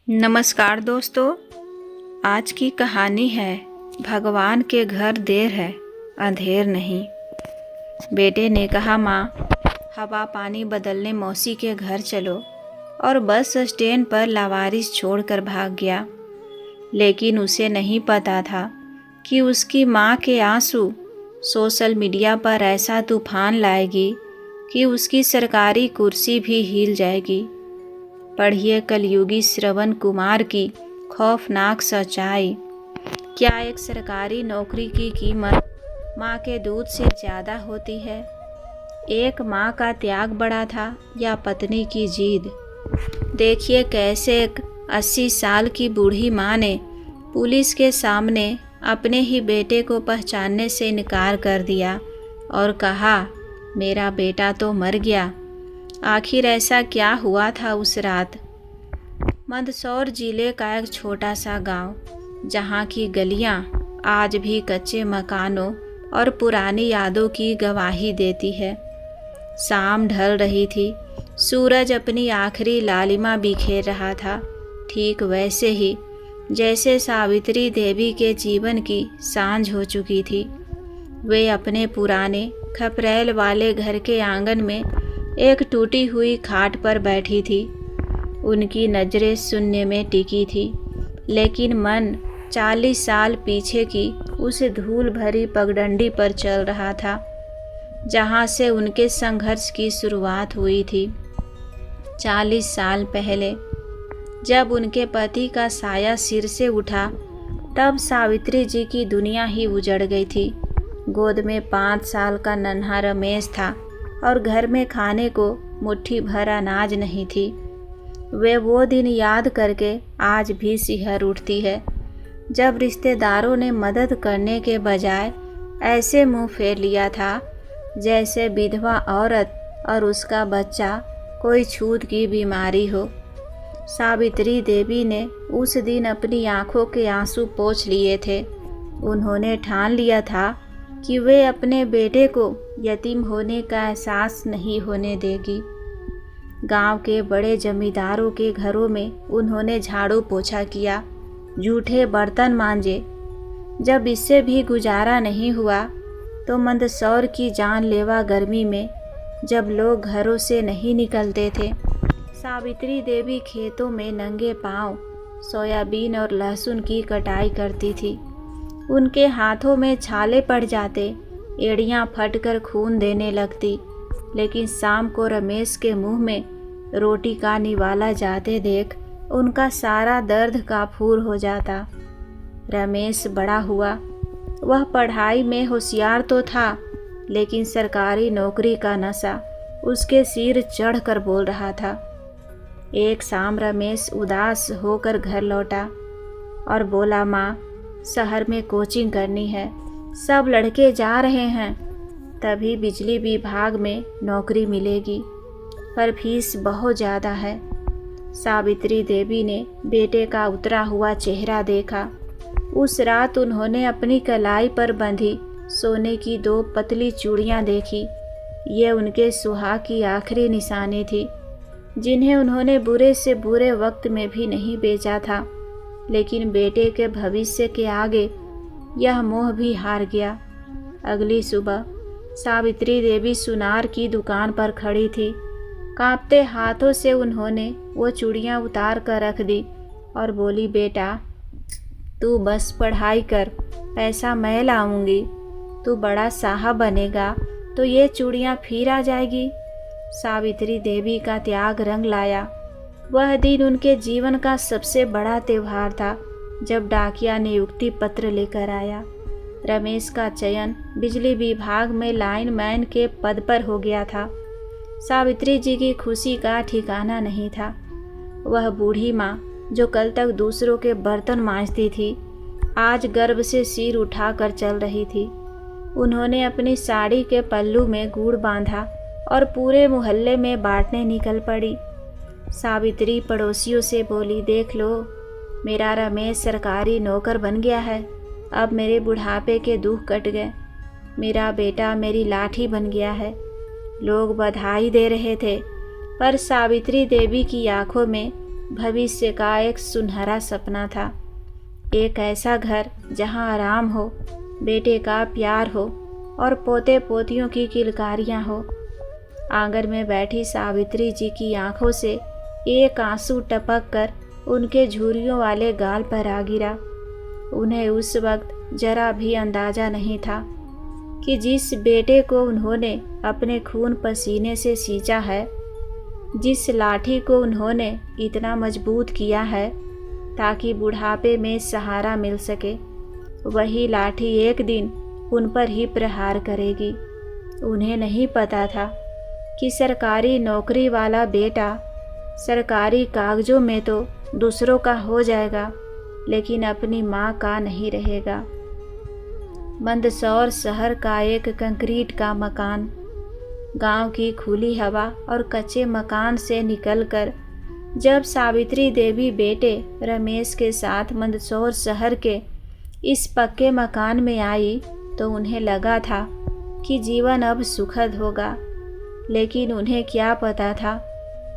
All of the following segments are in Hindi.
नमस्कार दोस्तों। आज की कहानी है भगवान के घर देर है अंधेर नहीं। बेटे ने कहा, माँ हवा पानी बदलने मौसी के घर चलो, और बस स्टैंड पर लावारिस छोड़कर भाग गया। लेकिन उसे नहीं पता था कि उसकी माँ के आंसू सोशल मीडिया पर ऐसा तूफान लाएगी कि उसकी सरकारी कुर्सी भी हिल जाएगी। पढ़िए कलयुगी श्रवण कुमार की खौफनाक सच्चाई। क्या एक सरकारी नौकरी की कीमत माँ के दूध से ज़्यादा होती है? एक माँ का त्याग बड़ा था या पत्नी की जिद? देखिए कैसे एक 80 साल की बूढ़ी माँ ने पुलिस के सामने अपने ही बेटे को पहचानने से इनकार कर दिया और कहा, मेरा बेटा तो मर गया। आखिर ऐसा क्या हुआ था उस रात? मंदसौर जिले का एक छोटा सा गांव, जहां की गलियां आज भी कच्चे मकानों और पुरानी यादों की गवाही देती है। शाम ढल रही थी, सूरज अपनी आखिरी लालिमा बिखेर रहा था, ठीक वैसे ही जैसे सावित्री देवी के जीवन की सांझ हो चुकी थी। वे अपने पुराने खपरेल वाले घर के आंगन में एक टूटी हुई खाट पर बैठी थी। उनकी नज़रें शून्य में टिकी थी, लेकिन मन 40 साल पीछे की उस धूल भरी पगडंडी पर चल रहा था, जहां से उनके संघर्ष की शुरुआत हुई थी। 40 साल पहले जब उनके पति का साया सिर से उठा, तब सावित्री जी की दुनिया ही उजड़ गई थी। गोद में 5 साल का नन्हा रमेश था और घर में खाने को मुट्ठी भर अनाज नहीं थी। वे वो दिन याद करके आज भी सिहर उठती है, जब रिश्तेदारों ने मदद करने के बजाय ऐसे मुंह फेर लिया था जैसे विधवा औरत और उसका बच्चा कोई छूत की बीमारी हो। सावित्री देवी ने उस दिन अपनी आंखों के आंसू पोंछ लिए थे। उन्होंने ठान लिया था कि वे अपने बेटे को यतीम होने का एहसास नहीं होने देगी। गांव के बड़े जमींदारों के घरों में उन्होंने झाड़ू पोछा किया, जूठे बर्तन मांजे। जब इससे भी गुजारा नहीं हुआ तो मंदसौर की जानलेवा गर्मी में, जब लोग घरों से नहीं निकलते थे, सावित्री देवी खेतों में नंगे पांव सोयाबीन और लहसुन की कटाई करती थी। उनके हाथों में छाले पड़ जाते, एड़ियाँ फटकर खून देने लगती, लेकिन शाम को रमेश के मुंह में रोटी का निवाला जाते देख उनका सारा दर्द काफूर हो जाता। रमेश बड़ा हुआ। वह पढ़ाई में होशियार तो था, लेकिन सरकारी नौकरी का नशा उसके सिर चढ़कर बोल रहा था। एक शाम रमेश उदास होकर घर लौटा और बोला, माँ शहर में कोचिंग करनी है, सब लड़के जा रहे हैं। तभी बिजली विभाग में नौकरी मिलेगी, पर फीस बहुत ज़्यादा है। सावित्री देवी ने बेटे का उतरा हुआ चेहरा देखा। उस रात उन्होंने अपनी कलाई पर बंधी सोने की 2 पतली चूड़ियाँ देखी। ये उनके सुहाग की आखिरी निशानी थी, जिन्हें उन्होंने बुरे से बुरे वक्त में भी नहीं बेचा था। लेकिन बेटे के भविष्य के आगे यह मोह भी हार गया। अगली सुबह सावित्री देवी सुनार की दुकान पर खड़ी थी। कांपते हाथों से उन्होंने वो चूड़ियाँ उतार कर रख दी और बोली, बेटा तू बस पढ़ाई कर, पैसा मैं लाऊंगी। तू बड़ा साहब बनेगा तो ये चूड़ियाँ फिर आ जाएगी। सावित्री देवी का त्याग रंग लाया। वह दिन उनके जीवन का सबसे बड़ा त्यौहार था, जब डाकिया नियुक्ति पत्र लेकर आया। रमेश का चयन बिजली विभाग में लाइनमैन के पद पर हो गया था। सावित्री जी की खुशी का ठिकाना नहीं था। वह बूढ़ी माँ जो कल तक दूसरों के बर्तन मांजती थी, आज गर्व से सिर उठाकर चल रही थी। उन्होंने अपनी साड़ी के पल्लू में गुड़ बांधा और पूरे मोहल्ले में बांटने निकल पड़ी। सावित्री पड़ोसियों से बोली, देख लो, मेरा रमेश सरकारी नौकर बन गया है। अब मेरे बुढ़ापे के दुख कट गए। मेरा बेटा मेरी लाठी बन गया है। लोग बधाई दे रहे थे, पर सावित्री देवी की आंखों में भविष्य का एक सुनहरा सपना था। एक ऐसा घर जहां आराम हो, बेटे का प्यार हो और पोते पोतियों की किलकारियां हो। आंगन में बैठी सावित्री जी की आंखों से एक आंसू टपक कर उनके झुर्रियों वाले गाल पर आ गिरा। उन्हें उस वक्त जरा भी अंदाजा नहीं था कि जिस बेटे को उन्होंने अपने खून पसीने से सींचा है, जिस लाठी को उन्होंने इतना मजबूत किया है ताकि बुढ़ापे में सहारा मिल सके, वही लाठी एक दिन उन पर ही प्रहार करेगी। उन्हें नहीं पता था कि सरकारी नौकरी वाला बेटा सरकारी कागजों में तो दूसरों का हो जाएगा, लेकिन अपनी माँ का नहीं रहेगा। मंदसौर शहर का एक कंक्रीट का मकान गांव की खुली हवा और कच्चे मकान से निकलकर जब सावित्री देवी बेटे रमेश के साथ मंदसौर शहर के इस पक्के मकान में आई तो उन्हें लगा था कि जीवन अब सुखद होगा, लेकिन उन्हें क्या पता था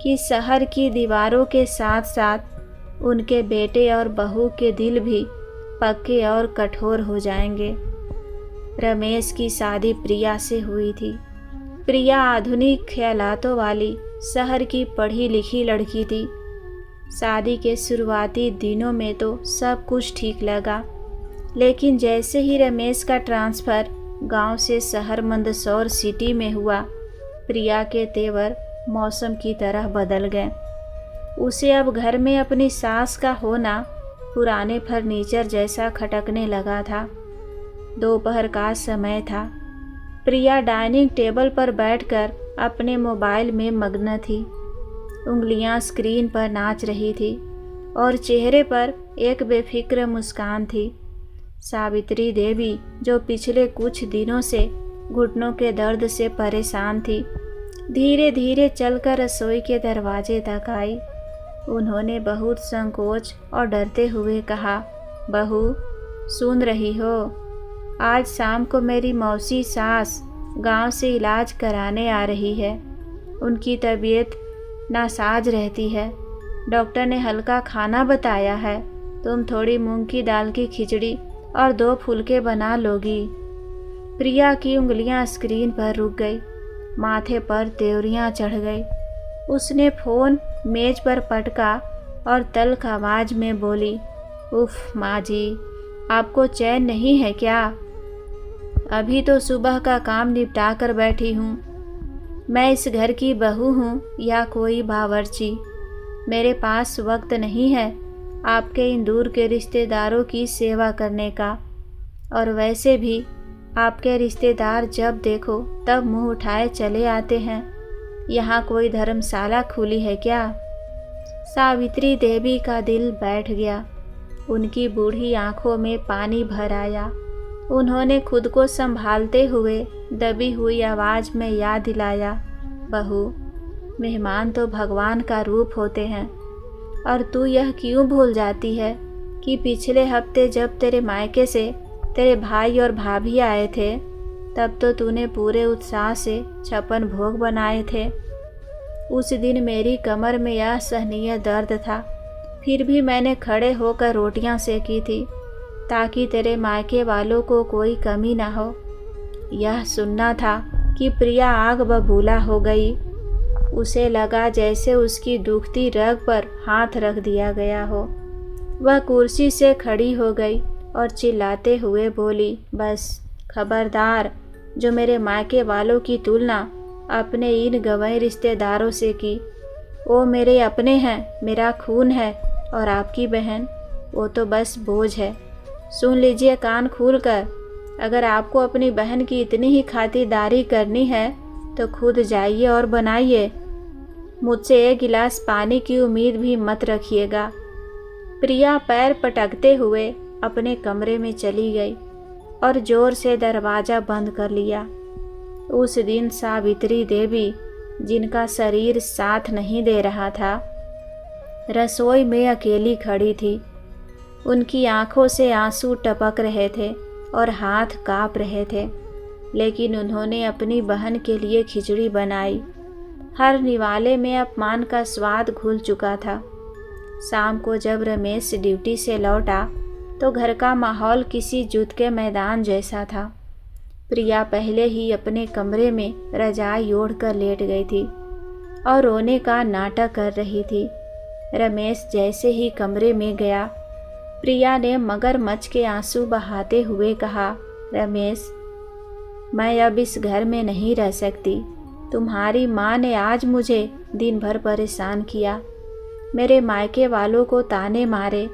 कि शहर की दीवारों के साथ साथ उनके बेटे और बहू के दिल भी पक्के और कठोर हो जाएंगे। रमेश की शादी प्रिया से हुई थी। प्रिया आधुनिक ख्यालातों वाली शहर की पढ़ी लिखी लड़की थी। शादी के शुरुआती दिनों में तो सब कुछ ठीक लगा, लेकिन जैसे ही रमेश का ट्रांसफ़र गांव से शहर मंदसौर सिटी में हुआ, प्रिया के तेवर मौसम की तरह बदल गए। उसे अब घर में अपनी सास का होना पुराने फर्नीचर जैसा खटकने लगा था। दोपहर का समय था। प्रिया डाइनिंग टेबल पर बैठकर अपने मोबाइल में मग्न थी। उंगलियां स्क्रीन पर नाच रही थी और चेहरे पर एक बेफिक्र मुस्कान थी। सावित्री देवी, जो पिछले कुछ दिनों से घुटनों के दर्द से परेशान थी, धीरे धीरे चलकर रसोई के दरवाजे तक आई। उन्होंने बहुत संकोच और डरते हुए कहा, बहू, सुन रही हो? आज शाम को मेरी मौसी सास गांव से इलाज कराने आ रही है। उनकी तबीयत नासाज रहती है। डॉक्टर ने हल्का खाना बताया है। तुम थोड़ी मूंग की दाल की खिचड़ी और 2 फुलके बना लोगी। प्रिया की उंगलियां स्क्रीन पर रुक गई, माथे पर त्योरियां चढ़ गई। उसने फ़ोन मेज पर पटका और तल्ख आवाज़ में बोली, उफ माँ जी, आपको चैन नहीं है क्या? अभी तो सुबह का काम निपटा कर बैठी हूँ। मैं इस घर की बहू हूँ या कोई बावर्ची? मेरे पास वक्त नहीं है आपके इन दूर के रिश्तेदारों की सेवा करने का। और वैसे भी आपके रिश्तेदार जब देखो तब मुंह उठाए चले आते हैं। यहाँ कोई धर्मशाला खुली है क्या? सावित्री देवी का दिल बैठ गया। उनकी बूढ़ी आंखों में पानी भर आया। उन्होंने खुद को संभालते हुए दबी हुई आवाज़ में याद दिलाया, बहू, मेहमान तो भगवान का रूप होते हैं। और तू यह क्यों भूल जाती है कि पिछले हफ्ते जब तेरे मायके से तेरे भाई और भाभी आए थे, तब तो तूने पूरे उत्साह से 56 भोग बनाए थे। उस दिन मेरी कमर में यह सहनीय दर्द था, फिर भी मैंने खड़े होकर रोटियां सेकी थी ताकि तेरे मायके वालों को कोई कमी ना हो। यह सुनना था कि प्रिया आग बबूला हो गई। उसे लगा जैसे उसकी दुखती रग पर हाथ रख दिया गया हो। वह कुर्सी से खड़ी हो गई और चिल्लाते हुए बोली, बस खबरदार, जो मेरे मायके वालों की तुलना अपने इन गंवाए रिश्तेदारों से की। वो मेरे अपने हैं, मेरा खून है, और आपकी बहन, वो तो बस बोझ है। सुन लीजिए कान खोलकर, अगर आपको अपनी बहन की इतनी ही खातिरदारी करनी है तो खुद जाइए और बनाइए। मुझसे 1 गिलास पानी की उम्मीद भी मत रखिएगा। प्रिया पैर पटकते हुए अपने कमरे में चली गई और जोर से दरवाज़ा बंद कर लिया। उस दिन सावित्री देवी, जिनका शरीर साथ नहीं दे रहा था, रसोई में अकेली खड़ी थी। उनकी आंखों से आंसू टपक रहे थे और हाथ कांप रहे थे, लेकिन उन्होंने अपनी बहन के लिए खिचड़ी बनाई। हर निवाले में अपमान का स्वाद घुल चुका था। शाम को जब रमेश ड्यूटी से लौटा तो घर का माहौल किसी युद्ध के मैदान जैसा था। प्रिया पहले ही अपने कमरे में रजाई ओढ़कर लेट गई थी और रोने का नाटक कर रही थी। रमेश जैसे ही कमरे में गया, प्रिया ने मगरमच्छ के आंसू बहाते हुए कहा, रमेश, मैं अब इस घर में नहीं रह सकती। तुम्हारी माँ ने आज मुझे दिन भर परेशान किया, मेरे मायके वालों को ताने मारे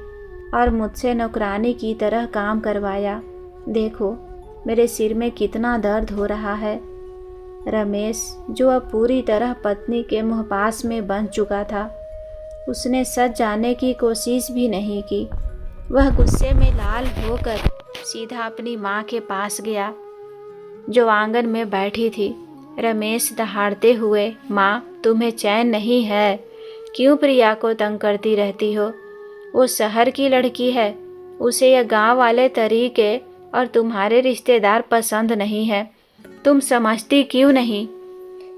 और मुझसे नौकरानी की तरह काम करवाया। देखो मेरे सिर में कितना दर्द हो रहा है। रमेश, जो अब पूरी तरह पत्नी के मुहपास में बंध चुका था, उसने सच जानने की कोशिश भी नहीं की। वह गुस्से में लाल होकर सीधा अपनी माँ के पास गया, जो आंगन में बैठी थी। रमेश दहाड़ते हुए, माँ, तुम्हें चैन नहीं है? क्यों प्रिया को तंग करती रहती हो? वो शहर की लड़की है, उसे यह गांव वाले तरीके और तुम्हारे रिश्तेदार पसंद नहीं है। तुम समझती क्यों नहीं?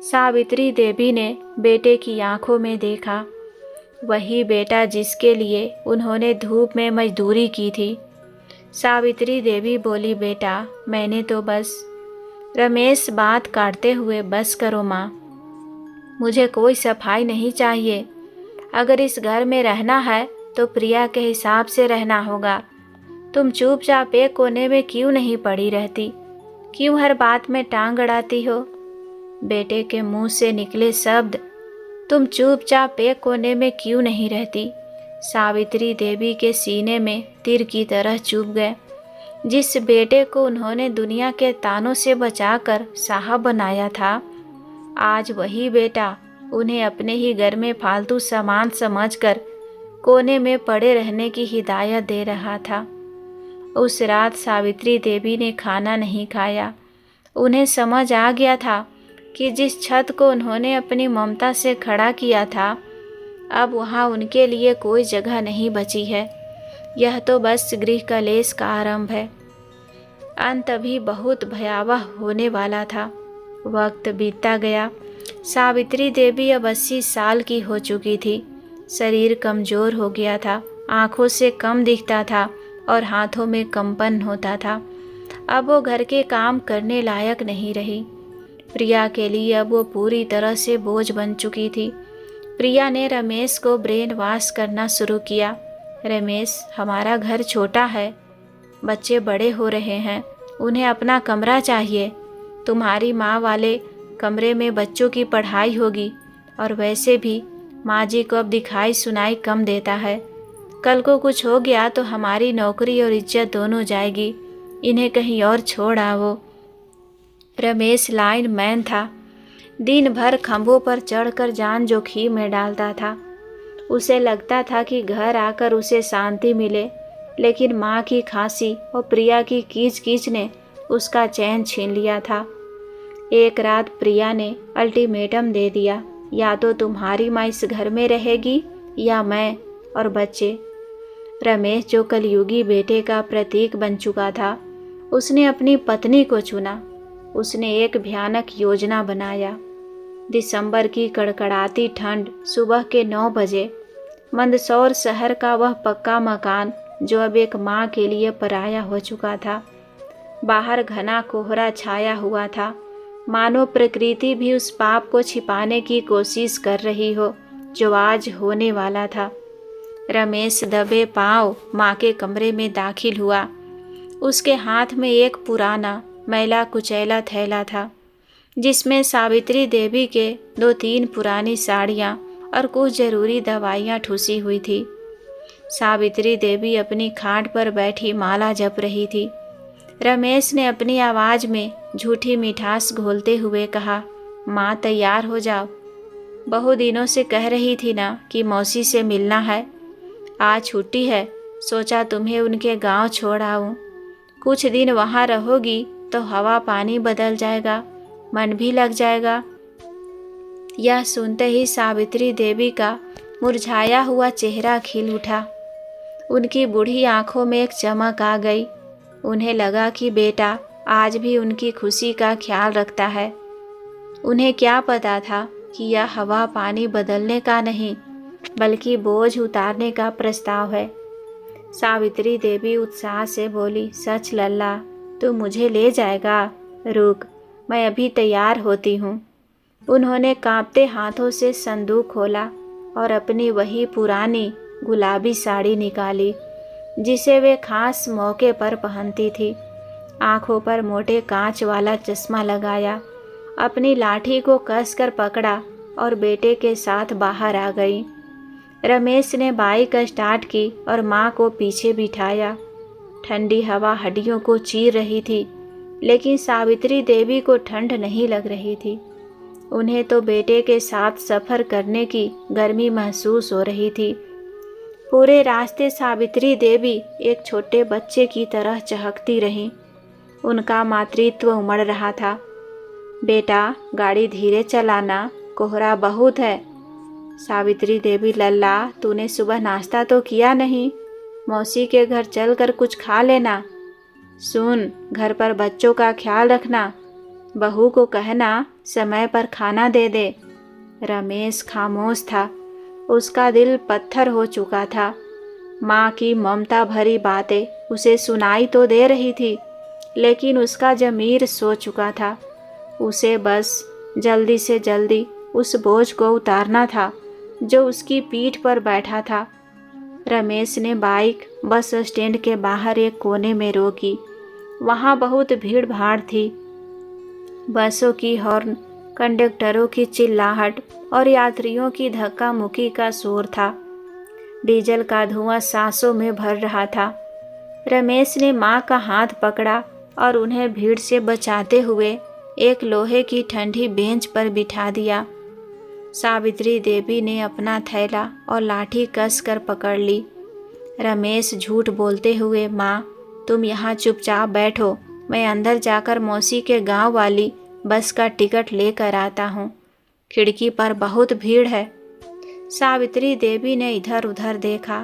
सावित्री देवी ने बेटे की आंखों में देखा, वही बेटा जिसके लिए उन्होंने धूप में मजदूरी की थी। सावित्री देवी बोली, बेटा, मैंने तो बस। रमेश बात काटते हुए, बस करो माँ, मुझे कोई सफाई नहीं चाहिए। अगर इस घर में रहना है तो प्रिया के हिसाब से रहना होगा। तुम चुपचाप एक कोने में क्यों नहीं पड़ी रहती? क्यों हर बात में टांग अड़ाती हो? बेटे के मुंह से निकले शब्द, तुम चुपचाप एक कोने में क्यों नहीं रहती, सावित्री देवी के सीने में तीर की तरह चुभ गए। जिस बेटे को उन्होंने दुनिया के तानों से बचाकर साहब बनाया था, आज वही बेटा उन्हें अपने ही घर में फालतू सामान समझकर कोने में पड़े रहने की हिदायत दे रहा था। उस रात सावित्री देवी ने खाना नहीं खाया। उन्हें समझ आ गया था कि जिस छत को उन्होंने अपनी ममता से खड़ा किया था, अब वहाँ उनके लिए कोई जगह नहीं बची है। यह तो बस गृह कलेश का आरंभ है। अंत अभी बहुत भयावह होने वाला था। वक्त बीतता गया। सावित्री देवी अब 80 साल की हो चुकी थी। शरीर कमज़ोर हो गया था, आँखों से कम दिखता था और हाथों में कंपन होता था। अब वो घर के काम करने लायक नहीं रही। प्रिया के लिए अब वो पूरी तरह से बोझ बन चुकी थी। प्रिया ने रमेश को ब्रेन वॉश करना शुरू किया। रमेश, हमारा घर छोटा है, बच्चे बड़े हो रहे हैं, उन्हें अपना कमरा चाहिए। तुम्हारी माँ वाले कमरे में बच्चों की पढ़ाई होगी, और वैसे भी माँ जी को अब दिखाई सुनाई कम देता है। कल को कुछ हो गया तो हमारी नौकरी और इज्जत दोनों जाएगी। इन्हें कहीं और छोड़ आओ। रमेश लाइन मैन था। दिन भर खंभों पर चढ़कर जान जोखिम में डालता था। उसे लगता था कि घर आकर उसे शांति मिले, लेकिन माँ की खांसी और प्रिया की कीच कीच ने उसका चैन छीन लिया था। एक रात प्रिया ने अल्टीमेटम दे दिया, या तो तुम्हारी माँ इस घर में रहेगी या मैं और बच्चे। रमेश, जो कलयुगी बेटे का प्रतीक बन चुका था, उसने अपनी पत्नी को चुना। उसने एक भयानक योजना बनाया। दिसंबर की कड़कड़ाती ठंड, सुबह के 9 बजे, मंदसौर शहर का वह पक्का मकान जो अब एक माँ के लिए पराया हो चुका था। बाहर घना कोहरा छाया हुआ था, मानो प्रकृति भी उस पाप को छिपाने की कोशिश कर रही हो जो आज होने वाला था। रमेश दबे पांव माँ के कमरे में दाखिल हुआ। उसके हाथ में एक पुराना मैला कुचैला थैला था, जिसमें सावित्री देवी के 2-3 पुरानी साड़ियाँ और कुछ जरूरी दवाइयाँ ठूसी हुई थी। सावित्री देवी अपनी खाट पर बैठी माला जप रही थी। रमेश ने अपनी आवाज़ में झूठी मिठास घोलते हुए कहा, माँ, तैयार हो जाओ। बहु दिनों से कह रही थी ना कि मौसी से मिलना है। आज छुट्टी है, सोचा तुम्हें उनके गांव छोड़ आऊँ। कुछ दिन वहाँ रहोगी तो हवा पानी बदल जाएगा, मन भी लग जाएगा। यह सुनते ही सावित्री देवी का मुरझाया हुआ चेहरा खिल उठा। उनकी बूढ़ी आंखों में एक चमक आ गई। उन्हें लगा कि बेटा आज भी उनकी खुशी का ख्याल रखता है। उन्हें क्या पता था कि यह हवा पानी बदलने का नहीं, बल्कि बोझ उतारने का प्रस्ताव है। सावित्री देवी उत्साह से बोली, सच लल्ला, तू मुझे ले जाएगा? रुक, मैं अभी तैयार होती हूँ। उन्होंने कांपते हाथों से संदूक खोला और अपनी वही पुरानी गुलाबी साड़ी निकाली जिसे वे खास मौके पर पहनती थी। आंखों पर मोटे कांच वाला चश्मा लगाया, अपनी लाठी को कसकर पकड़ा और बेटे के साथ बाहर आ गई। रमेश ने बाइक स्टार्ट की और माँ को पीछे बिठाया। ठंडी हवा हड्डियों को चीर रही थी, लेकिन सावित्री देवी को ठंड नहीं लग रही थी। उन्हें तो बेटे के साथ सफ़र करने की गर्मी महसूस हो रही थी। पूरे रास्ते सावित्री देवी एक छोटे बच्चे की तरह चहकती रहीं। उनका मातृत्व उमड़ रहा था। बेटा, गाड़ी धीरे चलाना, कोहरा बहुत है। सावित्री देवी, लल्ला, तूने सुबह नाश्ता तो किया नहीं? मौसी के घर चलकर कुछ खा लेना। सुन, घर पर बच्चों का ख्याल रखना। बहू को कहना समय पर खाना दे दे। रमेश खामोश था। उसका दिल पत्थर हो चुका था। माँ की ममता भरी बातें उसे सुनाई तो दे रही थी, लेकिन उसका ज़मीर सो चुका था। उसे बस जल्दी से जल्दी उस बोझ को उतारना था जो उसकी पीठ पर बैठा था। रमेश ने बाइक बस स्टैंड के बाहर एक कोने में रोकी। वहाँ बहुत भीड़ भाड़ थी। बसों की हॉर्न, कंडक्टरों की चिल्लाहट और यात्रियों की धक्का मुक्की का शोर था। डीजल का धुआं सांसों में भर रहा था। रमेश ने माँ का हाथ पकड़ा और उन्हें भीड़ से बचाते हुए एक लोहे की ठंडी बेंच पर बिठा दिया। सावित्री देवी ने अपना थैला और लाठी कसकर पकड़ ली। रमेश झूठ बोलते हुए, माँ, तुम यहाँ चुपचाप बैठो, मैं अंदर जाकर मौसी के गांव वाली बस का टिकट लेकर आता हूँ। खिड़की पर बहुत भीड़ है। सावित्री देवी ने इधर उधर देखा।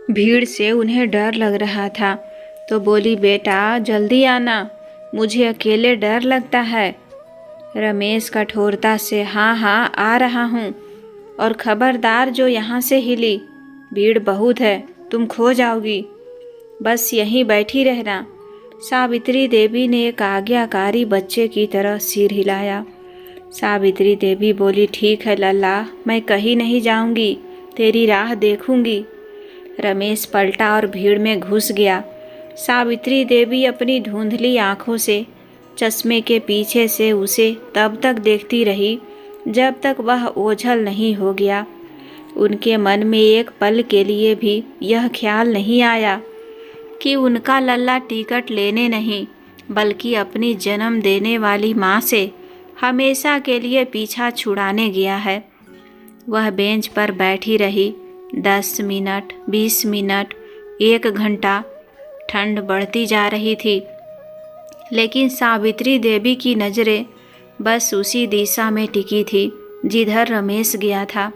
भीड़ से उन्हें डर लग रहा था, तो बोली, बेटा जल्दी आना, मुझे अकेले डर लगता है। रमेश कठोरता से, हाँ हाँ आ रहा हूँ, और खबरदार जो यहाँ से हिली, भीड़ बहुत है, तुम खो जाओगी, बस यहीं बैठी रहना। सावित्री देवी ने एक आज्ञाकारी बच्चे की तरह सिर हिलाया। सावित्री देवी बोली, ठीक है लल्ला, मैं कहीं नहीं जाऊंगी, तेरी राह देखूंगी। रमेश पलटा और भीड़ में घुस गया। सावित्री देवी अपनी धुंधली आंखों से चश्मे के पीछे से उसे तब तक देखती रही जब तक वह ओझल नहीं हो गया। उनके मन में एक पल के लिए भी यह ख्याल नहीं आया कि उनका लल्ला टिकट लेने नहीं, बल्कि अपनी जन्म देने वाली माँ से हमेशा के लिए पीछा छुड़ाने गया है। वह बेंच पर बैठी रही। 10 मिनट, 20 मिनट, 1 घंटा। ठंड बढ़ती जा रही थी, लेकिन सावित्री देवी की नज़रें बस उसी दिशा में टिकी थी जिधर रमेश गया था।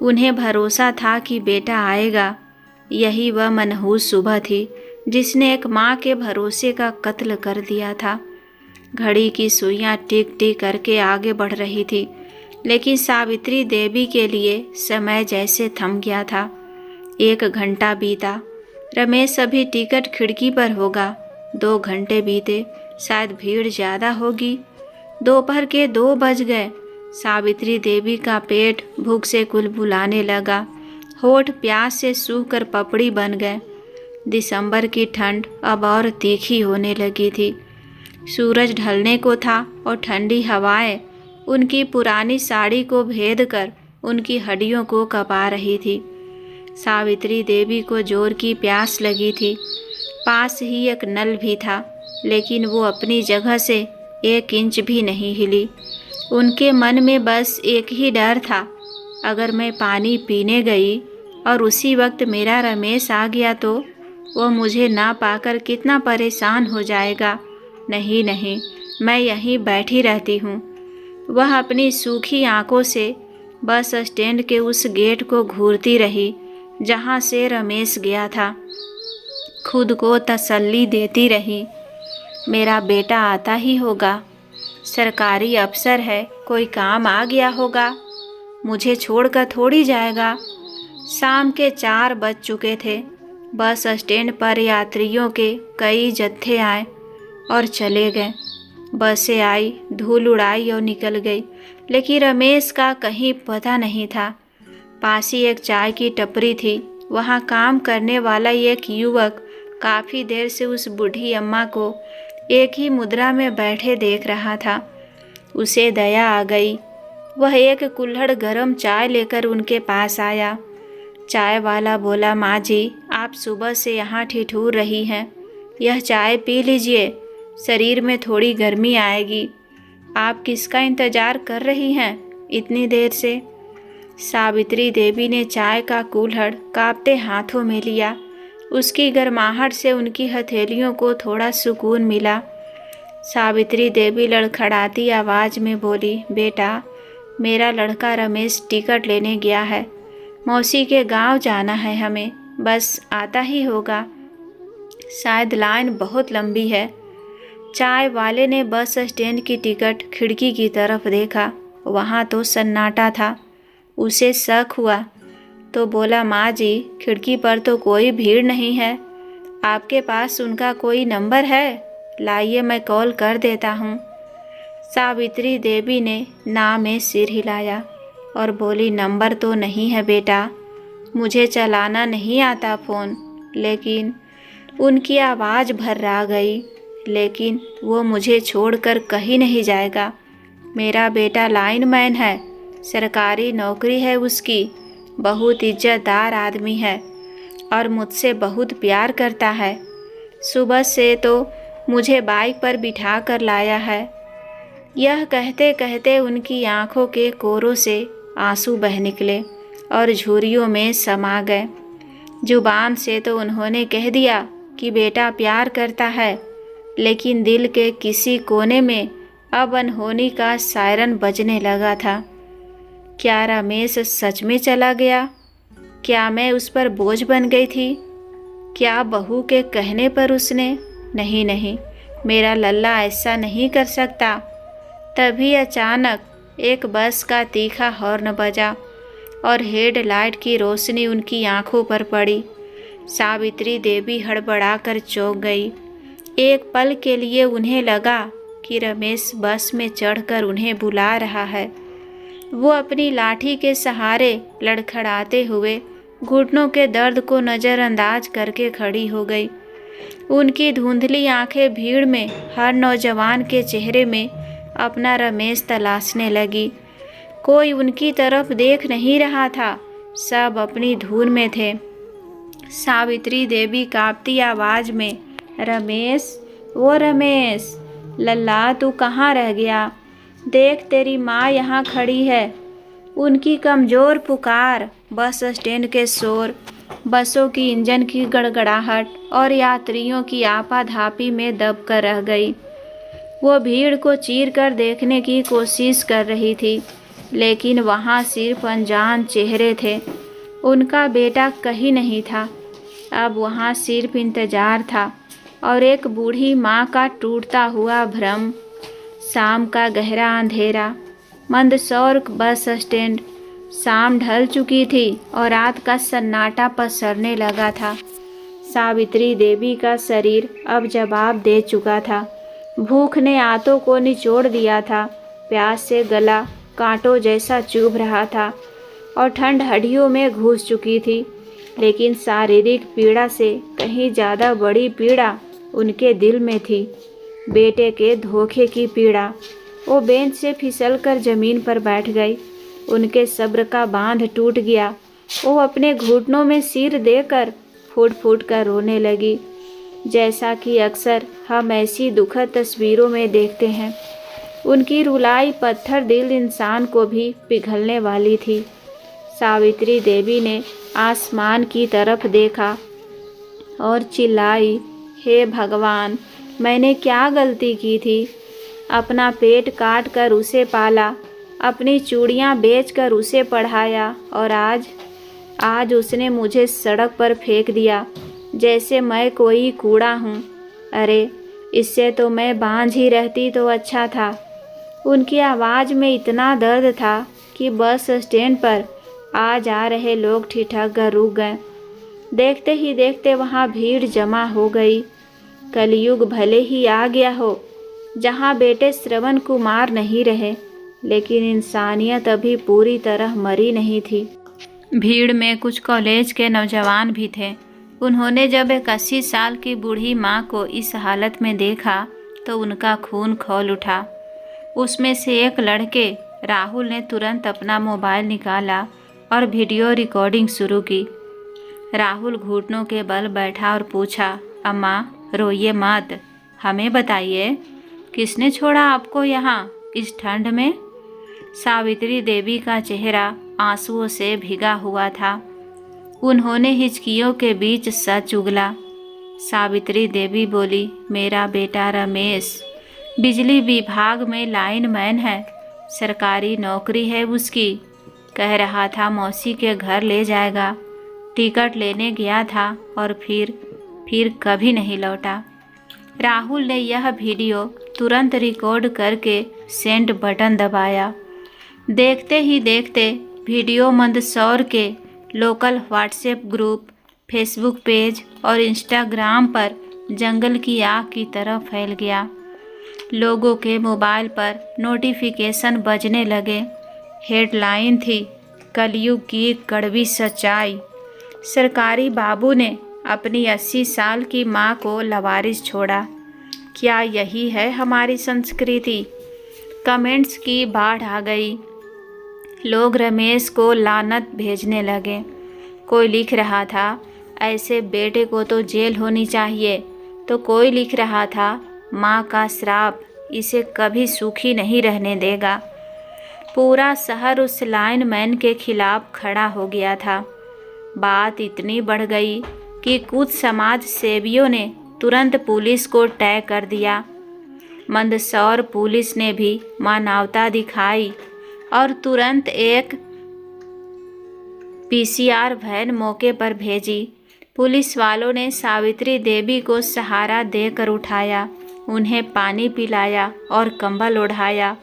उन्हें भरोसा था कि बेटा आएगा। यही वह मनहूस सुबह थी जिसने एक माँ के भरोसे का कत्ल कर दिया था। घड़ी की सुइयाँ टिक टिक करके आगे बढ़ रही थी, लेकिन सावित्री देवी के लिए समय जैसे थम गया था। 1 घंटा बीता। रमेश अभी टिकट खिड़की पर होगा। 2 घंटे बीते, शायद भीड़ ज़्यादा होगी। दोपहर के 2 बज गए। सावित्री देवी का पेट भूख से कुलबुलाने लगा। होठ प्यास से सूखकर पपड़ी बन गए। दिसंबर की ठंड अब और तीखी होने लगी थी। सूरज ढलने को था और ठंडी हवाएं उनकी पुरानी साड़ी को भेद कर उनकी हड्डियों को कपा रही थी। सावित्री देवी को जोर की प्यास लगी थी। पास ही एक नल भी था, लेकिन वो अपनी जगह से 1 इंच भी नहीं हिली। उनके मन में बस एक ही डर था, अगर मैं पानी पीने गई और उसी वक्त मेरा रमेश आ गया तो वो मुझे ना पाकर कितना परेशान हो जाएगा। नहीं नहीं, मैं यहीं बैठी रहती हूँ। वह अपनी सूखी आंखों से बस स्टैंड के उस गेट को घूरती रही जहाँ से रमेश गया था। खुद को तसल्ली देती रही, मेरा बेटा आता ही होगा, सरकारी अफसर है, कोई काम आ गया होगा। मुझे छोड़कर थोड़ी जाएगा। शाम के 4 बज चुके थे। बस स्टैंड पर यात्रियों के कई जत्थे आए और चले गए। बसें आई, धूल उड़ाई और निकल गई, लेकिन रमेश का कहीं पता नहीं था। पास ही एक चाय की टपरी थी। वहाँ काम करने वाला एक युवक काफ़ी देर से उस बूढ़ी अम्मा को एक ही मुद्रा में बैठे देख रहा था। उसे दया आ गई। वह एक कुल्हड़ गरम चाय लेकर उनके पास आया। चाय वाला बोला, माँ जी, आप सुबह से यहाँ ठिठुर रही हैं, यह चाय पी लीजिए, शरीर में थोड़ी गर्मी आएगी। आप किसका इंतज़ार कर रही हैं इतनी देर से? सावित्री देवी ने चाय का कुल्हड़ कांपते हाथों में लिया। उसकी गर्माहट से उनकी हथेलियों को थोड़ा सुकून मिला। सावित्री देवी लड़खड़ाती आवाज़ में बोली, बेटा, मेरा लड़का रमेश टिकट लेने गया है। मौसी के गांव जाना है हमें, बस आता ही होगा। शायद लाइन बहुत लंबी है। चाय वाले ने बस स्टैंड की टिकट खिड़की की तरफ देखा। वहाँ तो सन्नाटा था। उसे शक हुआ तो बोला, माँ जी, खिड़की पर तो कोई भीड़ नहीं है। आपके पास उनका कोई नंबर है? लाइए, मैं कॉल कर देता हूँ। सावित्री देवी ने ना में सिर हिलाया और बोली, नंबर तो नहीं है बेटा, मुझे चलाना नहीं आता फ़ोन। लेकिन उनकी आवाज़ भर्रा गई। लेकिन वो मुझे छोड़कर कहीं नहीं जाएगा। मेरा बेटा लाइनमैन है, सरकारी नौकरी है उसकी, बहुत इज्जतदार आदमी है और मुझसे बहुत प्यार करता है। सुबह से तो मुझे बाइक पर बिठा कर लाया है। यह कहते कहते उनकी आंखों के कोरों से आंसू बह निकले और झुर्रियों में समा गए। जुबान से तो उन्होंने कह दिया कि बेटा प्यार करता है, लेकिन दिल के किसी कोने में अब अनहोनी का सायरन बजने लगा था। क्या रमेश सच में चला गया? क्या मैं उस पर बोझ बन गई थी? क्या बहू के कहने पर उसने? नहीं नहीं, मेरा लल्ला ऐसा नहीं कर सकता। तभी अचानक एक बस का तीखा हॉर्न बजा और हेडलाइट की रोशनी उनकी आंखों पर पड़ी। सावित्री देवी हड़बड़ाकर चौंक गई। एक पल के लिए उन्हें लगा कि रमेश बस में चढ़कर उन्हें बुला रहा है। वो अपनी लाठी के सहारे लड़खड़ाते हुए घुटनों के दर्द को नज़रअंदाज करके खड़ी हो गई। उनकी धुंधली आंखें भीड़ में हर नौजवान के चेहरे में अपना रमेश तलाशने लगी। कोई उनकी तरफ देख नहीं रहा था, सब अपनी धुन में थे। सावित्री देवी कांपती आवाज़ में, रमेश, वो रमेश, लल्ला तू कहाँ रह गया? देख, तेरी माँ यहाँ खड़ी है। उनकी कमज़ोर पुकार, बस स्टैंड के शोर, बसों की इंजन की गड़गड़ाहट और यात्रियों की आपाधापी में दब कर रह गई। वो भीड़ को चीर कर देखने की कोशिश कर रही थी, लेकिन वहाँ सिर्फ अनजान चेहरे थे। उनका बेटा कहीं नहीं था। अब वहाँ सिर्फ इंतज़ार था और एक बूढ़ी माँ का टूटता हुआ भ्रम। शाम का गहरा अंधेरा, मंदसौर बस स्टैंड। शाम ढल चुकी थी और रात का सन्नाटा पसरने लगा था। सावित्री देवी का शरीर अब जवाब दे चुका था। भूख ने आंतों को निचोड़ दिया था। प्यास से गला कांटों जैसा चुभ रहा था और ठंड हड्डियों में घुस चुकी थी। लेकिन शारीरिक पीड़ा से कहीं ज़्यादा बड़ी पीड़ा उनके दिल में थी, बेटे के धोखे की पीड़ा। वो बेंच से फिसलकर ज़मीन पर बैठ गई। उनके सब्र का बांध टूट गया। वो अपने घुटनों में सिर देकर फूट फूट कर रोने लगी, जैसा कि अक्सर हम ऐसी दुखद तस्वीरों में देखते हैं। उनकी रुलाई पत्थर दिल इंसान को भी पिघलने वाली थी। सावित्री देवी ने आसमान की तरफ देखा और चिल्लाई, हे भगवान, मैंने क्या गलती की थी? अपना पेट काट कर उसे पाला, अपनी चूड़ियाँ बेचकर उसे पढ़ाया और आज उसने मुझे सड़क पर फेंक दिया जैसे मैं कोई कूड़ा हूँ। अरे, इससे तो मैं बांझ ही रहती तो अच्छा था। उनकी आवाज़ में इतना दर्द था कि बस स्टैंड पर आ जा रहे लोग ठिठक कर रुक गए। देखते ही देखते वहाँ भीड़ जमा हो गई। कलयुग भले ही आ गया हो, जहाँ बेटे श्रवण कुमार नहीं रहे, लेकिन इंसानियत अभी पूरी तरह मरी नहीं थी। भीड़ में कुछ कॉलेज के नौजवान भी थे। उन्होंने जब एक 80 साल की बूढ़ी माँ को इस हालत में देखा तो उनका खून खौल उठा। उसमें से एक लड़के राहुल ने तुरंत अपना मोबाइल निकाला और वीडियो रिकॉर्डिंग शुरू की। राहुल घुटनों के बल बैठा और पूछा, अम्मा रोइए मत, हमें बताइए किसने छोड़ा आपको यहाँ इस ठंड में। सावित्री देवी का चेहरा आंसुओं से भीगा हुआ था। उन्होंने हिचकियों के बीच सच उगला। सावित्री देवी बोली, मेरा बेटा रमेश बिजली विभाग में लाइनमैन है, सरकारी नौकरी है उसकी। कह रहा था मौसी के घर ले जाएगा। टिकट लेने गया था और फिर कभी नहीं लौटा। राहुल ने यह वीडियो तुरंत रिकॉर्ड करके सेंड बटन दबाया। देखते ही देखते वीडियो मंदसौर के local WhatsApp group, Facebook page और इंस्टाग्राम पर जंगल की आग की तरह फैल गया। लोगों के मोबाइल पर नोटिफिकेशन बजने लगे। हेडलाइन थी, कलयुग की कड़वी सच्चाई। सरकारी बाबू ने अपनी 80 साल की माँ को लवारिस छोड़ा। क्या यही है हमारी संस्कृति? कमेंट्स की बाढ़ आ गई। लोग रमेश को लानत भेजने लगे। कोई लिख रहा था, ऐसे बेटे को तो जेल होनी चाहिए, तो कोई लिख रहा था, माँ का श्राप इसे कभी सुखी नहीं रहने देगा। पूरा शहर उस लाइनमैन के खिलाफ खड़ा हो गया था। बात इतनी बढ़ गई कि कुछ समाज सेवियों ने तुरंत पुलिस को टैग कर दिया। मंदसौर पुलिस ने भी मानवता दिखाई और तुरंत एक पीसीआर वैन मौके पर भेजी। पुलिस वालों ने सावित्री देवी को सहारा देकर उठाया, उन्हें पानी पिलाया और कंबल ओढ़ाया।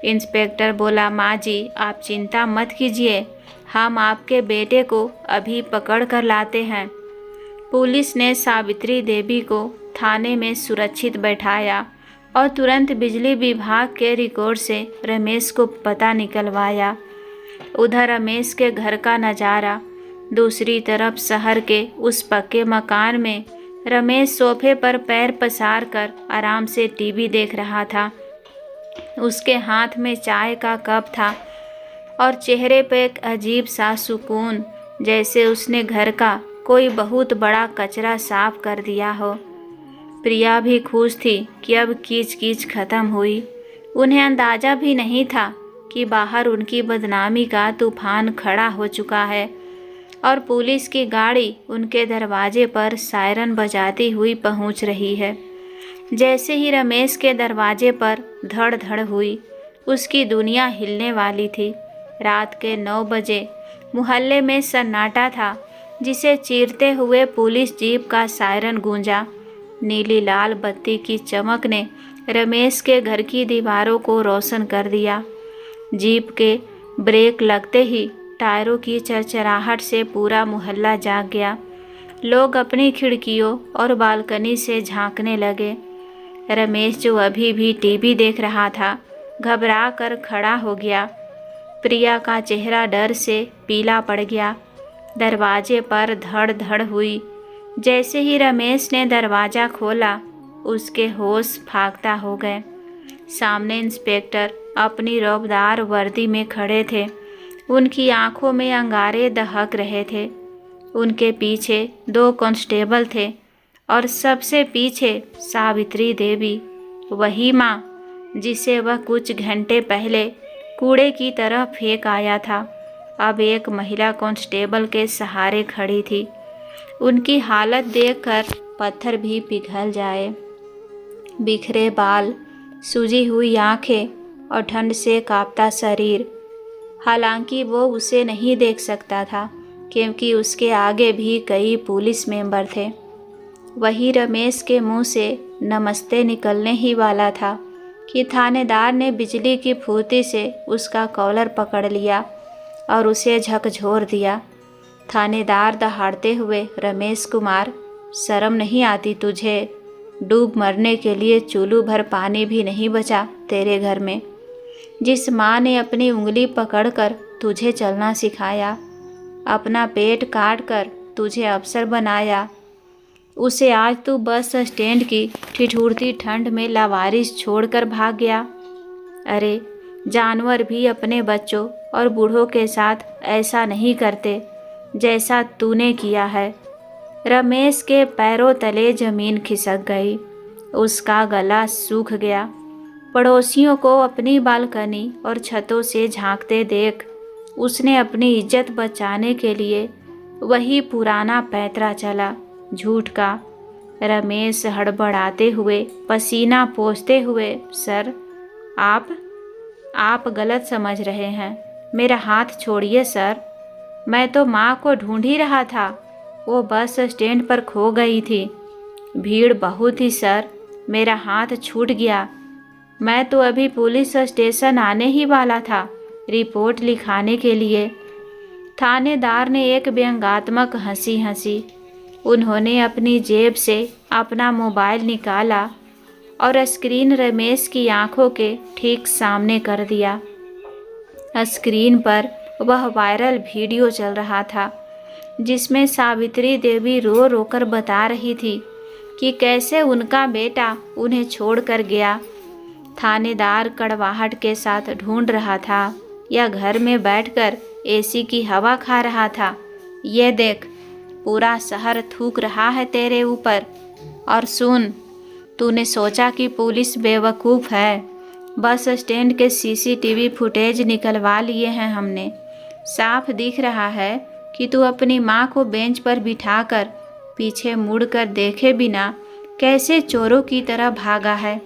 इंस्पेक्टर बोला, माँ जी आप चिंता मत कीजिए, हम आपके बेटे को अभी पकड़ कर लाते हैं। पुलिस ने सावित्री देवी को थाने में सुरक्षित बैठाया और तुरंत बिजली विभाग के रिकॉर्ड से रमेश को पता निकलवाया। उधर रमेश के घर का नज़ारा। दूसरी तरफ शहर के उस पक्के मकान में रमेश सोफे पर पैर पसार कर आराम से टीवी देख रहा था। उसके हाथ में चाय का कप था और चेहरे पर एक अजीब सा सुकून, जैसे उसने घर का कोई बहुत बड़ा कचरा साफ कर दिया हो। प्रिया भी खुश थी कि अब कीच कीच खत्म हुई। उन्हें अंदाज़ा भी नहीं था कि बाहर उनकी बदनामी का तूफान खड़ा हो चुका है और पुलिस की गाड़ी उनके दरवाजे पर सायरन बजाती हुई पहुंच रही है। जैसे ही रमेश के दरवाजे पर धड़ धड़ हुई, उसकी दुनिया हिलने वाली थी। रात के 9 बजे मोहल्ले में सन्नाटा था, जिसे चीरते हुए पुलिस जीप का सायरन गूंजा। नीली लाल बत्ती की चमक ने रमेश के घर की दीवारों को रोशन कर दिया। जीप के ब्रेक लगते ही टायरों की चरचराहट से पूरा मोहल्ला जाग गया। लोग अपनी खिड़कियों और बालकनी से झांकने लगे। रमेश, जो अभी भी टीवी देख रहा था, घबरा कर खड़ा हो गया। प्रिया का चेहरा डर से पीला पड़ गया। दरवाजे पर धड़ धड़ हुई। जैसे ही रमेश ने दरवाज़ा खोला, उसके होश फाख्ता हो गए। सामने इंस्पेक्टर अपनी रौबदार वर्दी में खड़े थे। उनकी आंखों में अंगारे दहक रहे थे। उनके पीछे 2 कांस्टेबल थे और सबसे पीछे सावित्री देवी, वही माँ जिसे वह कुछ घंटे पहले कूड़े की तरह फेंक आया था, अब एक महिला कांस्टेबल के सहारे खड़ी थी। उनकी हालत देखकर पत्थर भी पिघल जाए। बिखरे बाल, सूजी हुई आंखें और ठंड से कांपता शरीर। हालांकि वो उसे नहीं देख सकता था, क्योंकि उसके आगे भी कई पुलिस मेंबर थे। वही रमेश के मुंह से नमस्ते निकलने ही वाला था कि थानेदार ने बिजली की फुर्ती से उसका कॉलर पकड़ लिया और उसे झकझोर दिया। थानेदार दहाड़ते हुए, रमेश कुमार, शर्म नहीं आती तुझे? डूब मरने के लिए चूल्हू भर पानी भी नहीं बचा तेरे घर में। जिस माँ ने अपनी उंगली पकड़कर तुझे चलना सिखाया, अपना पेट काट कर तुझे अफसर बनाया, उसे आज तू बस स्टैंड की ठिठुरती ठंड में लावारिस छोड़कर भाग गया। अरे, जानवर भी अपने बच्चों और बूढ़ों के साथ ऐसा नहीं करते जैसा तूने किया है। रमेश के पैरों तले जमीन खिसक गई, उसका गला सूख गया। पड़ोसियों को अपनी बालकनी और छतों से झांकते देख उसने अपनी इज्जत बचाने के लिए वही पुराना पैंतरा चला, झूठ का। रमेश हड़बड़ाते हुए, पसीना पोंछते हुए, सर, आप गलत समझ रहे हैं। मेरा हाथ छोड़िए सर, मैं तो माँ को ढूंढ ही रहा था। वो बस स्टैंड पर खो गई थी। भीड़ बहुत थी सर, मेरा हाथ छूट गया। मैं तो अभी पुलिस स्टेशन आने ही वाला था रिपोर्ट लिखाने के लिए। थानेदार ने एक व्यंग्यात्मक हंसी हंसी। उन्होंने अपनी जेब से अपना मोबाइल निकाला और स्क्रीन रमेश की आंखों के ठीक सामने कर दिया। स्क्रीन पर वह वायरल वीडियो चल रहा था जिसमें सावित्री देवी रो रो कर बता रही थी कि कैसे उनका बेटा उन्हें छोड़कर गया। थानेदार कड़वाहट के साथ ढूंढ रहा था या घर में बैठकर एसी की हवा खा रहा था। ये देख, पूरा शहर थूक रहा है तेरे ऊपर। और सुन, तूने सोचा कि पुलिस बेवकूफ़ है। बस स्टैंड के सीसीटीवी फुटेज निकलवा लिए हैं हमने। साफ दिख रहा है कि तू अपनी माँ को बेंच पर बिठाकर पीछे मुड़कर देखे बिना कैसे चोरों की तरह भागा है।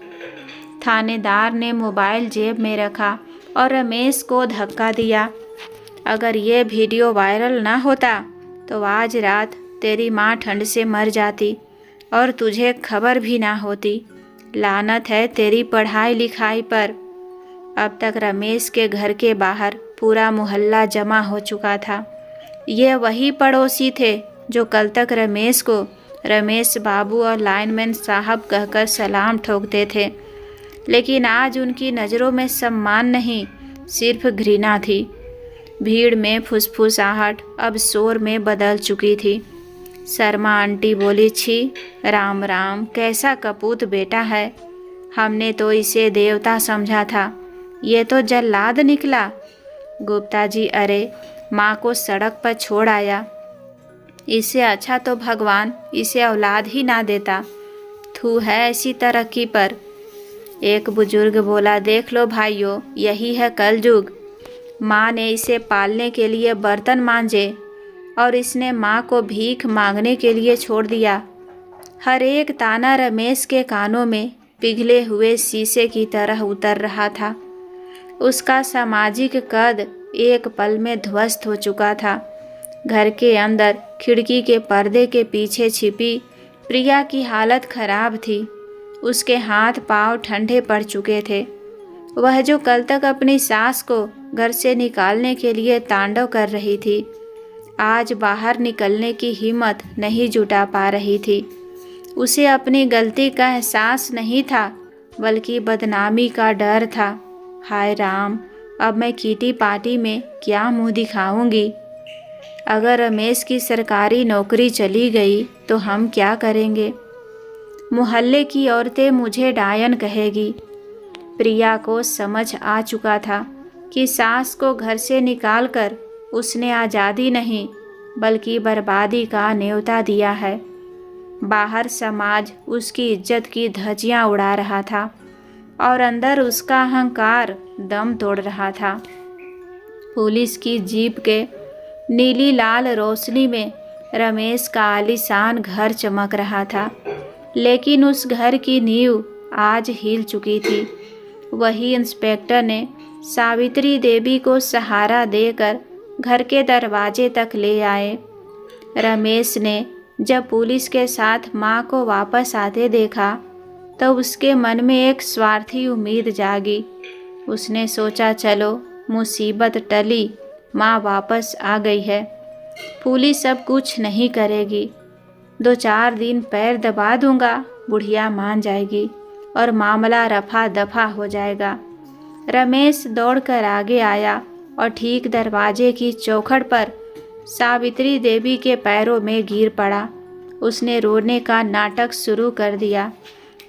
थानेदार ने मोबाइल जेब में रखा और रमेश को धक्का दिया। अगर ये वीडियो वायरल ना होता तो आज रात तेरी माँ ठंड से मर जाती और तुझे खबर भी ना होती। लानत है तेरी पढ़ाई लिखाई पर। अब तक रमेश के घर के बाहर पूरा मोहल्ला जमा हो चुका था। ये वही पड़ोसी थे जो कल तक रमेश को रमेश बाबू और लाइनमैन साहब कहकर सलाम ठोकते थे, लेकिन आज उनकी नज़रों में सम्मान नहीं, सिर्फ घृणा थी। भीड़ में फुसफुसाहट अब शोर में बदल चुकी थी। शर्मा आंटी बोली, छी, राम राम, कैसा कपूत बेटा है। हमने तो इसे देवता समझा था, ये तो जल्लाद निकला। गुप्ता जी, अरे, माँ को सड़क पर छोड़ आया। इससे अच्छा तो भगवान इसे औलाद ही ना देता। थू है ऐसी तरक्की पर। एक बुजुर्ग बोला, देख लो भाइयों, यही है कलयुग। माँ ने इसे पालने के लिए बर्तन मांजे और इसने माँ को भीख मांगने के लिए छोड़ दिया। हर एक ताना रमेश के कानों में पिघले हुए शीशे की तरह उतर रहा था। उसका सामाजिक कद एक पल में ध्वस्त हो चुका था। घर के अंदर खिड़की के पर्दे के पीछे छिपी प्रिया की हालत खराब थी। उसके हाथ पांव ठंडे पड़ चुके थे। वह जो कल तक अपनी सास को घर से निकालने के लिए तांडव कर रही थी, आज बाहर निकलने की हिम्मत नहीं जुटा पा रही थी। उसे अपनी गलती का एहसास नहीं था, बल्कि बदनामी का डर था। हाय राम, अब मैं किटी पार्टी में क्या मुंह दिखाऊंगी? अगर रमेश की सरकारी नौकरी चली गई तो हम क्या करेंगे? मोहल्ले की औरतें मुझे डायन कहेगी। प्रिया को समझ आ चुका था कि सास को घर से निकालकर उसने आज़ादी नहीं बल्कि बर्बादी का न्योता दिया है। बाहर समाज उसकी इज्जत की धज्जियां उड़ा रहा था और अंदर उसका अहंकार दम तोड़ रहा था। पुलिस की जीप के नीली लाल रोशनी में रमेश का आलीशान घर चमक रहा था, लेकिन उस घर की नींव आज हिल चुकी थी। वही इंस्पेक्टर ने सावित्री देवी को सहारा देकर घर के दरवाजे तक ले आए। रमेश ने जब पुलिस के साथ माँ को वापस आते देखा तो उसके मन में एक स्वार्थी उम्मीद जागी। उसने सोचा चलो मुसीबत टली, माँ वापस आ गई है, पुलिस अब कुछ नहीं करेगी, 2-4 दिन पैर दबा दूंगा, बुढ़िया मान जाएगी और मामला रफा दफा हो जाएगा। रमेश दौड़कर आगे आया और ठीक दरवाजे की चौखट पर सावित्री देवी के पैरों में गिर पड़ा। उसने रोने का नाटक शुरू कर दिया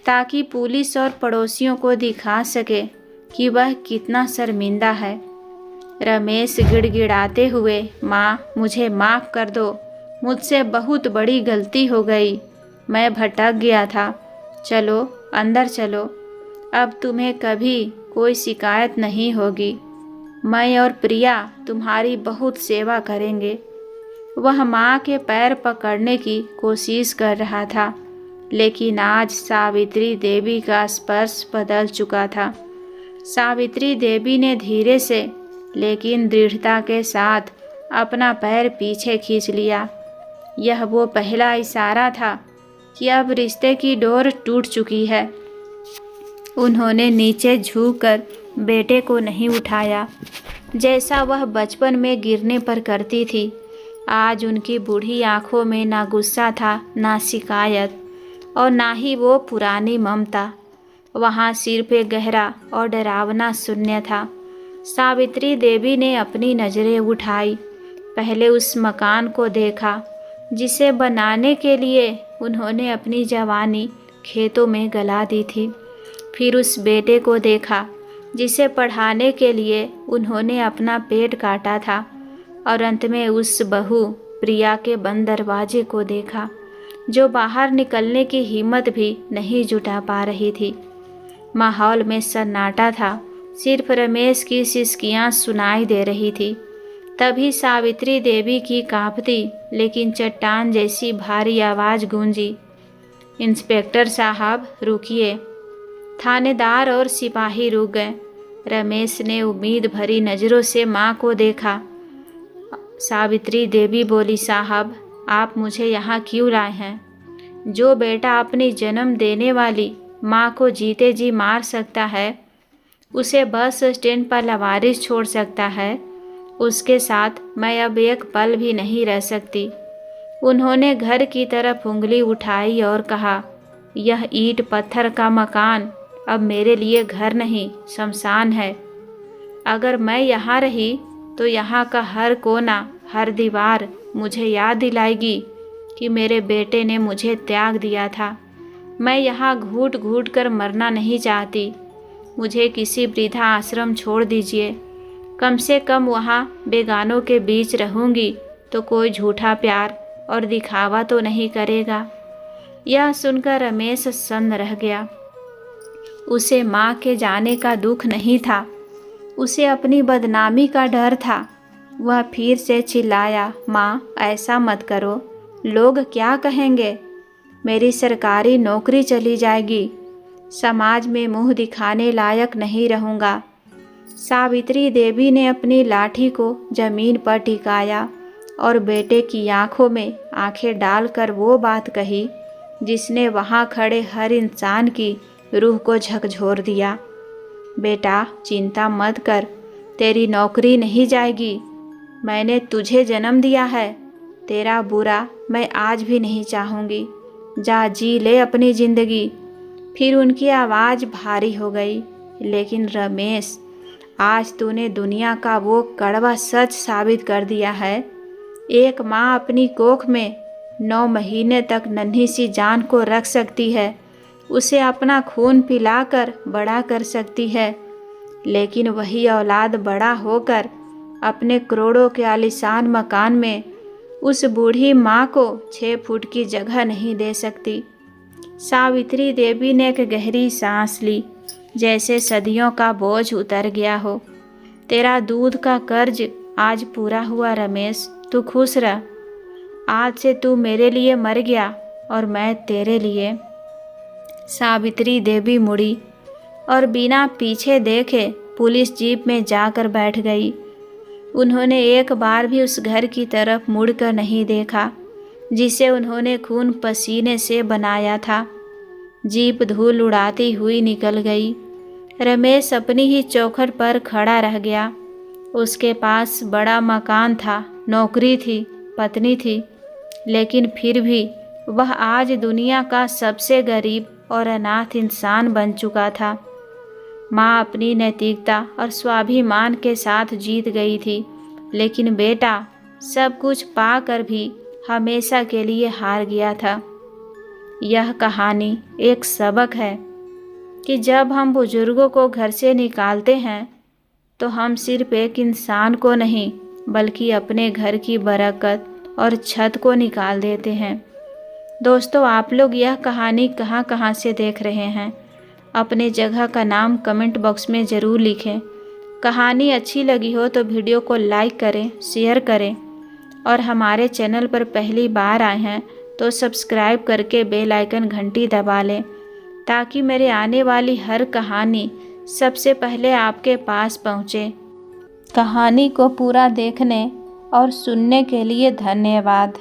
ताकि पुलिस और पड़ोसियों को दिखा सके कि वह कितना शर्मिंदा है। रमेश गिड़गिड़ाते हुए, माँ मुझे माफ़ कर दो, मुझसे बहुत बड़ी गलती हो गई, मैं भटक गया था, चलो अंदर चलो, अब तुम्हें कभी कोई शिकायत नहीं होगी, मैं और प्रिया तुम्हारी बहुत सेवा करेंगे। वह माँ के पैर पकड़ने की कोशिश कर रहा था, लेकिन आज सावित्री देवी का स्पर्श बदल चुका था। सावित्री देवी ने धीरे से लेकिन दृढ़ता के साथ अपना पैर पीछे खींच लिया। यह वो पहला इशारा था कि अब रिश्ते की डोर टूट चुकी है। उन्होंने नीचे झुककर बेटे को नहीं उठाया जैसा वह बचपन में गिरने पर करती थी। आज उनकी बूढ़ी आंखों में ना गुस्सा था, ना शिकायत और ना ही वो पुरानी ममता। वहाँ सिर्फ एक गहरा और डरावना शून्य था। सावित्री देवी ने अपनी नज़रें उठाई, पहले उस मकान को देखा जिसे बनाने के लिए उन्होंने अपनी जवानी खेतों में गला दी थी। फिर उस बेटे को देखा जिसे पढ़ाने के लिए उन्होंने अपना पेट काटा था, और अंत में उस बहू प्रिया के बंद दरवाजे को देखा जो बाहर निकलने की हिम्मत भी नहीं जुटा पा रही थी। माहौल में सन्नाटा था, सिर्फ रमेश की सिसकियां सुनाई दे रही थी। तभी सावित्री देवी की कांपती लेकिन चट्टान जैसी भारी आवाज़ गूंजी, इंस्पेक्टर साहब रुकिए। थानेदार और सिपाही रुक गए। रमेश ने उम्मीद भरी नज़रों से माँ को देखा। सावित्री देवी बोली, साहब आप मुझे यहाँ क्यों लाए हैं? जो बेटा अपनी जन्म देने वाली माँ को जीते जी मार सकता है, उसे बस स्टैंड पर लावारिस छोड़ सकता है, उसके साथ मैं अब एक पल भी नहीं रह सकती। उन्होंने घर की तरफ उंगली उठाई और कहा, यह ईंट पत्थर का मकान अब मेरे लिए घर नहीं, शमशान है। अगर मैं यहाँ रही तो यहाँ का हर कोना, हर दीवार मुझे याद दिलाएगी कि मेरे बेटे ने मुझे त्याग दिया था। मैं यहाँ घूट घूट कर मरना नहीं चाहती। मुझे किसी वृद्धा आश्रम छोड़ दीजिए, कम से कम वहाँ बेगानों के बीच रहूँगी तो कोई झूठा प्यार और दिखावा तो नहीं करेगा। यह सुनकर रमेश सन्न रह गया। उसे माँ के जाने का दुख नहीं था, उसे अपनी बदनामी का डर था। वह फिर से चिल्लाया, माँ ऐसा मत करो, लोग क्या कहेंगे? मेरी सरकारी नौकरी चली जाएगी, समाज में मुंह दिखाने लायक नहीं रहूँगा। सावित्री देवी ने अपनी लाठी को जमीन पर टिकाया और बेटे की आंखों में आंखें डालकर वो बात कही जिसने वहाँ खड़े हर इंसान की रूह को झकझोर दिया। बेटा चिंता मत कर, तेरी नौकरी नहीं जाएगी। मैंने तुझे जन्म दिया है, तेरा बुरा मैं आज भी नहीं चाहूँगी। जा जी ले अपनी ज़िंदगी। फिर उनकी आवाज़ भारी हो गई, लेकिन रमेश आज तूने दुनिया का वो कड़वा सच साबित कर दिया है। एक माँ अपनी कोख में 9 महीने तक नन्ही सी जान को रख सकती है, उसे अपना खून पिलाकर बड़ा कर सकती है, लेकिन वही औलाद बड़ा होकर अपने करोड़ों के आलीशान मकान में उस बूढ़ी माँ को 6 फुट की जगह नहीं दे सकती। सावित्री देवी ने एक गहरी सांस ली, जैसे सदियों का बोझ उतर गया हो। तेरा दूध का कर्ज आज पूरा हुआ रमेश, तू खुश रह। आज से तू मेरे लिए मर गया और मैं तेरे लिए। सावित्री देवी मुड़ी और बिना पीछे देखे पुलिस जीप में जाकर बैठ गई। उन्होंने एक बार भी उस घर की तरफ मुड़कर नहीं देखा जिसे उन्होंने खून पसीने से बनाया था। जीप धूल उड़ाती हुई निकल गई। रमेश अपनी ही चौखट पर खड़ा रह गया। उसके पास बड़ा मकान था, नौकरी थी, पत्नी थी, लेकिन फिर भी वह आज दुनिया का सबसे गरीब और अनाथ इंसान बन चुका था। माँ अपनी नैतिकता और स्वाभिमान के साथ जीत गई थी, लेकिन बेटा सब कुछ पाकर भी हमेशा के लिए हार गया था। यह कहानी एक सबक है कि जब हम बुजुर्गों को घर से निकालते हैं तो हम सिर्फ एक इंसान को नहीं बल्कि अपने घर की बरकत और छत को निकाल देते हैं। दोस्तों, आप लोग यह कहानी कहाँ कहाँ से देख रहे हैं? अपने जगह का नाम कमेंट बॉक्स में ज़रूर लिखें। कहानी अच्छी लगी हो तो वीडियो को लाइक करें, शेयर करें और हमारे चैनल पर पहली बार आए हैं तो सब्सक्राइब करके बेल आइकन घंटी दबा लें ताकि मेरे आने वाली हर कहानी सबसे पहले आपके पास पहुँचे। कहानी को पूरा देखने और सुनने के लिए धन्यवाद।